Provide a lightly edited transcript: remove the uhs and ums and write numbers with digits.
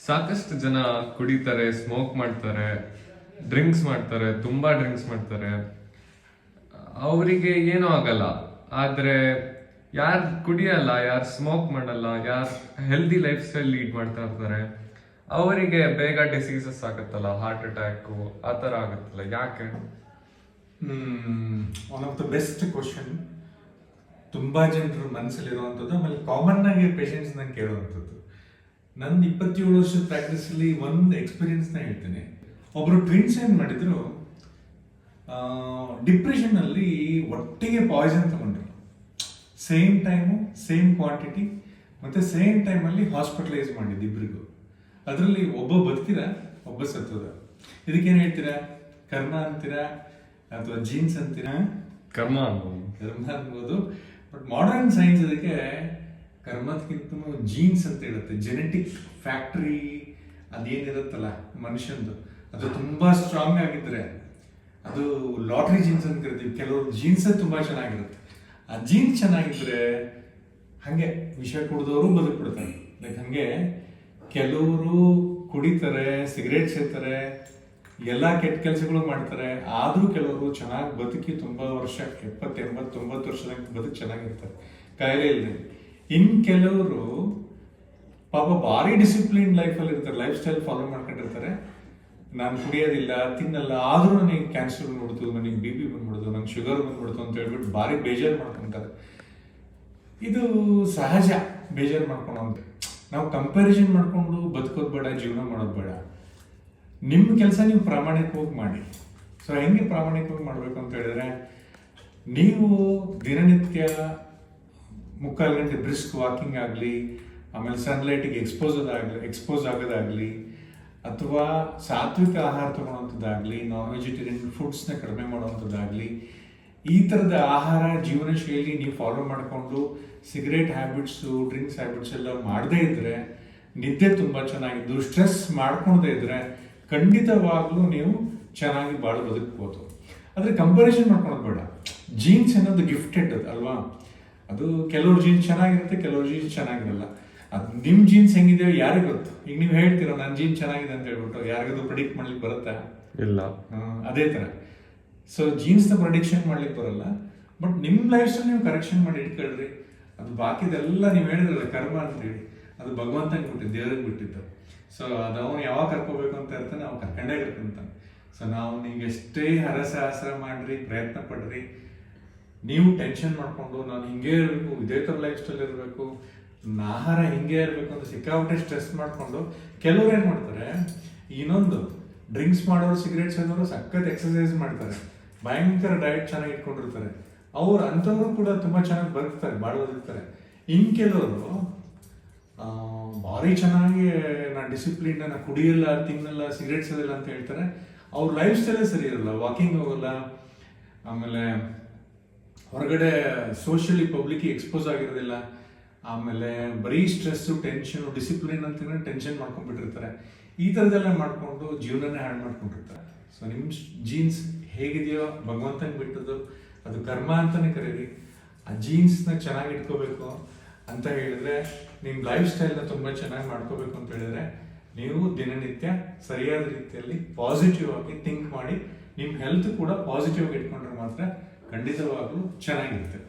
ಸಾಕಷ್ಟು ಜನ ಕುಡಿತಾರೆ, ಸ್ಮೋಕ್ ಮಾಡ್ತಾರೆ, ಡ್ರಿಂಕ್ಸ್ ಮಾಡ್ತಾರೆ, ತುಂಬಾ ಡ್ರಿಂಕ್ಸ್ ಮಾಡ್ತಾರೆ. ಅವರಿಗೆ ಏನೂ ಆಗಲ್ಲ. ಆದ್ರೆ ಯಾರು ಕುಡಿಯಲ್ಲ, ಯಾರು ಸ್ಮೋಕ್ ಮಾಡಲ್ಲ, ಯಾರು ಹೆಲ್ದಿ ಲೈಫ್ ಸ್ಟೈಲ್ ಲೀಡ್ ಮಾಡ್ತಾ ಇರ್ತಾರೆ, ಅವರಿಗೆ ಬೇಗ ಡಿಸೀಸಸ್ ಆಗುತ್ತಲ್ಲ, ಹಾರ್ಟ್ ಅಟ್ಯಾಕು ಆ ಥರ ಆಗುತ್ತಲ್ಲ, ಯಾಕೆ? One of the best question. ತುಂಬಾ ಜನರ ಮನಸ್ಸಲ್ಲಿರುವಂಥದ್ದು, ಆಮೇಲೆ ಕಾಮನ್ ಆಗಿ ಪೇಷಂಟ್ಸ್ ನಂಗೆ ಕೇಳುವಂಥದ್ದು. ನನ್ನ 27 ವರ್ಷದ ಪ್ರಾಕ್ಟೀಸ್ ಅಲ್ಲಿ ಒಂದು ಎಕ್ಸ್ಪೀರಿಯನ್ಸ್ ನ ಹೇಳ್ತೇನೆ. ಒಬ್ರು ಟ್ವಿನ್ಸ್ ಏನ್ ಮಾಡಿದ್ರು, ಡಿಪ್ರೆಷನ್ ಅಲ್ಲಿ ಒಟ್ಟಿಗೆ ಪಾಯ್ಸನ್ ತಗೊಂಡ್ರು. ಸೇಮ್ ಟೈಮು, ಸೇಮ್ ಕ್ವಾಂಟಿಟಿ, ಮತ್ತೆ ಸೇಮ್ ಟೈಮ್ ಅಲ್ಲಿ ಹಾಸ್ಪಿಟಲೈಸ್ ಮಾಡಿದ್ದು ಇಬ್ಬರಿಗೂ. ಅದರಲ್ಲಿ ಒಬ್ಬ ಬದುಕಿರ, ಒಬ್ಬ ಸತ್ತೋದ. ಇದಕ್ಕೇನು ಹೇಳ್ತೀರಾ? ಕರ್ಮ ಅಂತೀರಾ ಅಥವಾ ಜೀನ್ಸ್ ಅಂತೀರಾ? ಕರ್ಮ ಅನ್ಬೋದು. ಬಟ್ ಮಾಡರ್ನ್ ಸೈನ್ಸ್ ಅದಕ್ಕೆ ಕರ್ಮದಕ್ಕಿಂತ ಜೀನ್ಸ್ ಅಂತ ಹೇಳುತ್ತೆ. ಜೆನೆಟಿಕ್ ಫ್ಯಾಕ್ಟರಿ ಅದೇನಿರುತ್ತಲ್ಲ ಮನುಷ್ಯಂದು, ಅದು ತುಂಬಾ ಸ್ಟ್ರಾಂಗ್ ಆಗಿದ್ರೆ ಅದು ಲಾಟ್ರಿ ಜೀನ್ಸ್ ಅಂತ ಕರಿತೀವಿ. ಕೆಲವರು ಜೀನ್ಸ್ ತುಂಬಾ ಚೆನ್ನಾಗಿರುತ್ತೆ. ಆ ಜೀನ್ಸ್ ಚೆನ್ನಾಗಿದ್ರೆ ಹಂಗೆ ವಿಷ ಕುಡಿದವರು ಬದುಕ್ಬಿಡ್ತಾರೆ. ಲೈಕ್ ಹಂಗೆ ಕೆಲವರು ಕುಡಿತಾರೆ, ಸಿಗರೇಟ್ ಸೇರ್ತಾರೆ, ಎಲ್ಲ ಕೆಟ್ಟ ಕೆಲಸಗಳು ಮಾಡ್ತಾರೆ. ಆದ್ರೂ ಕೆಲವರು ಚೆನ್ನಾಗಿ ಬದುಕಿ ತುಂಬಾ ವರ್ಷ, 70, 80, 90 ವರ್ಷದ ಬದುಕು ಚೆನ್ನಾಗಿರ್ತಾರೆ, ಕಾಯಿಲೆ ಇಲ್ಲದೆ. ಇನ್ ಕೆಲವರು ಪಾಪ ಭಾರಿ ಡಿಸಿಪ್ಲಿನ್ ಲೈಫಲ್ಲಿ ಇರ್ತಾರೆ, ಲೈಫ್ ಸ್ಟೈಲ್ ಫಾಲೋ ಮಾಡ್ಕೊಂಡಿರ್ತಾರೆ. ನಾನು ಕುಡಿಯೋದಿಲ್ಲ, ತಿನ್ನಲ್ಲ, ಆದ್ರೂ ನನಗೆ ಕ್ಯಾನ್ಸರ್ ಬಂದ್ಬಿಡ್ತು, ನನಗೆ BP ಬಂದ್ಬಿಡ್ತು, ನಂಗೆ ಶುಗರ್ ಬಂದ್ಬಿಡ್ತು ಅಂತ ಹೇಳ್ಬಿಟ್ಟು ಭಾರಿ ಬೇಜಾರು ಮಾಡ್ಕೊಂತಾರೆ. ಇದು ಸಹಜ, ಬೇಜಾರು ಮಾಡ್ಕೊಳೋದು. ನಾವು ಕಂಪ್ಯಾರಿಸನ್ ಮಾಡ್ಕೊಂಡು ಬದುಕೋದು ಬೇಡ, ಜೀವನ ಮಾಡೋದು ಬೇಡ. ನಿಮ್ಮ ಕೆಲಸ ನೀವು ಪ್ರಾಮಾಣಿಕವಾಗಿ ಮಾಡಿ. ಸೊ ಹೆಂಗೆ ಪ್ರಾಮಾಣಿಕವಾಗಿ ಮಾಡಬೇಕು ಅಂತ ಹೇಳಿದ್ರೆ, ನೀವು ದಿನನಿತ್ಯ 3/4 ಗಂಟೆ ಬ್ರಿಸ್ಕ್ ವಾಕಿಂಗ್ ಆಗಲಿ, ಆಮೇಲೆ ಸನ್ಲೈಟಿಗೆ ಎಕ್ಸ್ಪೋಸ್ ಆಗೋದಾಗಲಿ, ಅಥವಾ ಸಾತ್ವಿಕ ಆಹಾರ ತಗೊಳ್ಳೋವಂಥದ್ದಾಗಲಿ, ನಾನ್ ವೆಜಿಟೇರಿಯನ್ ಫುಡ್ಸ್ನ ಕಡಿಮೆ ಮಾಡುವಂಥದ್ದಾಗಲಿ, ಈ ಥರದ ಆಹಾರ ಜೀವನ ಶೈಲಿ ನೀವು ಫಾಲೋ ಮಾಡಿಕೊಂಡು ಸಿಗರೇಟ್ ಹ್ಯಾಬಿಟ್ಸು, ಡ್ರಿಂಕ್ಸ್ ಹ್ಯಾಬಿಟ್ಸ್ ಎಲ್ಲ ಮಾಡದೇ ಇದ್ರೆ, ನಿದ್ದೆ ತುಂಬ ಚೆನ್ನಾಗಿದ್ದು ಸ್ಟ್ರೆಸ್ ಮಾಡ್ಕೊಳ್ದೇ ಇದ್ರೆ ಖಂಡಿತವಾಗ್ಲೂ ನೀವು ಚೆನ್ನಾಗಿ ಬಾಳ ಬದುಕಬಹುದು. ಆದರೆ ಕಂಪ್ಯಾರಿಸನ್ ಮಾಡ್ಕೊಳೋದು ಬೇಡ. ಜೀನ್ಸ್ ಅನ್ನೋದು ಗಿಫ್ಟೆಡ್ ಅಲ್ವಾ? ಅದು ಕೆಲವ್ರ ಜೀನ್ಸ್ ಚೆನ್ನಾಗಿರುತ್ತೆ, ಕೆಲವ್ರ ಜೀನ್ಸ್ ಚೆನ್ನಾಗಿರಲ್ಲ. ಅದು ನಿಮ್ಮ ಜೀನ್ಸ್ ಹೆಂಗಿದೆ ಯಾರಿಗೆ ಗೊತ್ತು? ಈಗ ನೀವು ಹೇಳ್ತೀರ ನನ್ನ ಜೀನ್ಸ್ ಚೆನ್ನಾಗಿದೆ ಅಂತ ಹೇಳ್ಬಿಟ್ಟು, ಯಾರಿಗದು ಪ್ರಿಡಿಕ್ಟ್ ಮಾಡ್ಲಿಕ್ಕೆ ಬರುತ್ತಾ? ಇಲ್ಲ. ಅದೇ ಥರ. ಸೊ ಜೀನ್ಸ್ನ ಪ್ರೊಡಿಕ್ಷನ್ ಮಾಡ್ಲಿಕ್ಕೆ ಬರಲ್ಲ. ಬಟ್ ನಿಮ್ಮ ಲೈಫ್ ಸ್ಟೈಲ್ ನೀವು ಕರೆಕ್ಷನ್ ಮಾಡಿ ಇಟ್ಕೊಳ್ರಿ. ಅದು ಬಾಕಿದೆಲ್ಲ ನೀವು ಹೇಳಿದ್ರಲ್ಲ ಕರ್ಮ ಅಂತೇಳಿ, ಅದು ಭಗವಂತನಿಗೆ ಬಿಟ್ಟಿದ್ದು, ದೇವ್ರಿಗೆ ಬಿಟ್ಟಿದ್ದು. ಸೊ ಅದು ಅವನು ಯಾವಾಗ ಕರ್ಕೋಬೇಕು ಅಂತ ಇರ್ತಾನೆ, ನಾವು ಕರ್ಕೊಂಡೇ ಕರ್ಕೊಂತಾನೆ. ಸೊ ನಾವು ನೀವು ಎಷ್ಟೇ ಹರಸಾಹಸ ಮಾಡ್ರಿ, ಪ್ರಯತ್ನ ಪಡ್ರಿ, ನೀವು ಟೆನ್ಷನ್ ಮಾಡ್ಕೊಂಡು ನಾನು ಹಿಂಗೆ ಇರಬೇಕು, ಇದೇ ಥರ ಲೈಫ್ ಸ್ಟೈಲ್ ಇರಬೇಕು, ಆಹಾರ ಹಿಂಗೆ ಇರಬೇಕು ಅಂತ ಸಿಕ್ಕಾಬಿಟ್ಟೆ ಸ್ಟ್ರೆಸ್ ಮಾಡಿಕೊಂಡು ಕೆಲವ್ರು ಏನು ಮಾಡ್ತಾರೆ, ಇನ್ನೊಂದು ಡ್ರಿಂಕ್ಸ್ ಮಾಡೋರು, ಸಿಗರೇಟ್ ಸೇದೋರು ಸಖತ್ ಎಕ್ಸಸೈಸ್ ಮಾಡ್ತಾರೆ, ಭಯಂಕರ ಡಯಟ್ ಚೆನ್ನಾಗಿ ಇಟ್ಕೊಂಡಿರ್ತಾರೆ. ಅವ್ರು ಅಂಥವ್ರು ಕೂಡ ತುಂಬ ಚೆನ್ನಾಗಿ ಬದುಕ್ತಾರೆ, ಭಾಳ ಬದುಕ್ತಾರೆ. ಇನ್ನು ಕೆಲವರು ಭಾರಿ ಚೆನ್ನಾಗಿ ನಾನು ಡಿಸಿಪ್ಲಿನ್, ನಾನು ಕುಡಿಯಲ್ಲ, ತಿನ್ನಲ್ಲ, ಸಿಗರೇಟ್ ಸೇದಿಲ್ಲ ಅಂತ ಹೇಳ್ತಾರೆ. ಅವ್ರ ಲೈಫ್ ಸ್ಟೈಲೇ ಸರಿ ಇರಲ್ಲ, ವಾಕಿಂಗ್ ಹೋಗಲ್ಲ, ಆಮೇಲೆ ಹೊರಗಡೆ ಸೋಷಿಯಲಿ ಪಬ್ಲಿಕ್ಗೆ ಎಕ್ಸ್ಪೋಸ್ ಆಗಿರೋದಿಲ್ಲ, ಆಮೇಲೆ ಬರೀ ಸ್ಟ್ರೆಸ್ಸು, ಟೆನ್ಷನು, ಡಿಸಿಪ್ಲಿನ್ ಅಂತ ಟೆನ್ಷನ್ ಮಾಡ್ಕೊಂಡ್ಬಿಟ್ಟಿರ್ತಾರೆ. ಈ ಥರದ್ದೆಲ್ಲ ಮಾಡಿಕೊಂಡು ಜೀವನನೇ ಹಾಳು ಮಾಡ್ಕೊಂಡಿರ್ತಾರೆ. ಸೊ ನಿಮ್ಮ ಜೀನ್ಸ್ ಹೇಗಿದೆಯೋ ಭಗವಂತನಿಗೆ ಬಿಟ್ಟದ್ದು, ಅದು ಕರ್ಮ ಅಂತಲೇ ಕರೀರಿ. ಆ ಜೀನ್ಸ್ನ ಚೆನ್ನಾಗಿ ಇಟ್ಕೋಬೇಕು ಅಂತ ಹೇಳಿದ್ರೆ, ನಿಮ್ಮ ಲೈಫ್ ಸ್ಟೈಲ್ನ ತುಂಬ ಚೆನ್ನಾಗಿ ಮಾಡ್ಕೋಬೇಕು ಅಂತ ಹೇಳಿದ್ರೆ, ನೀವು ದಿನನಿತ್ಯ ಸರಿಯಾದ ರೀತಿಯಲ್ಲಿ ಪಾಸಿಟಿವ್ ಆಗಿ ಥಿಂಕ್ ಮಾಡಿ ನಿಮ್ಮ ಹೆಲ್ತ್ ಕೂಡ ಪಾಸಿಟಿವ್ ಆಗಿ ಇಟ್ಕೊಂಡ್ರೆ ಮಾತ್ರ ಖಂಡಿತವಾಗ್ಲೂ ಚೆನ್ನಾಗಿರುತ್ತೆ.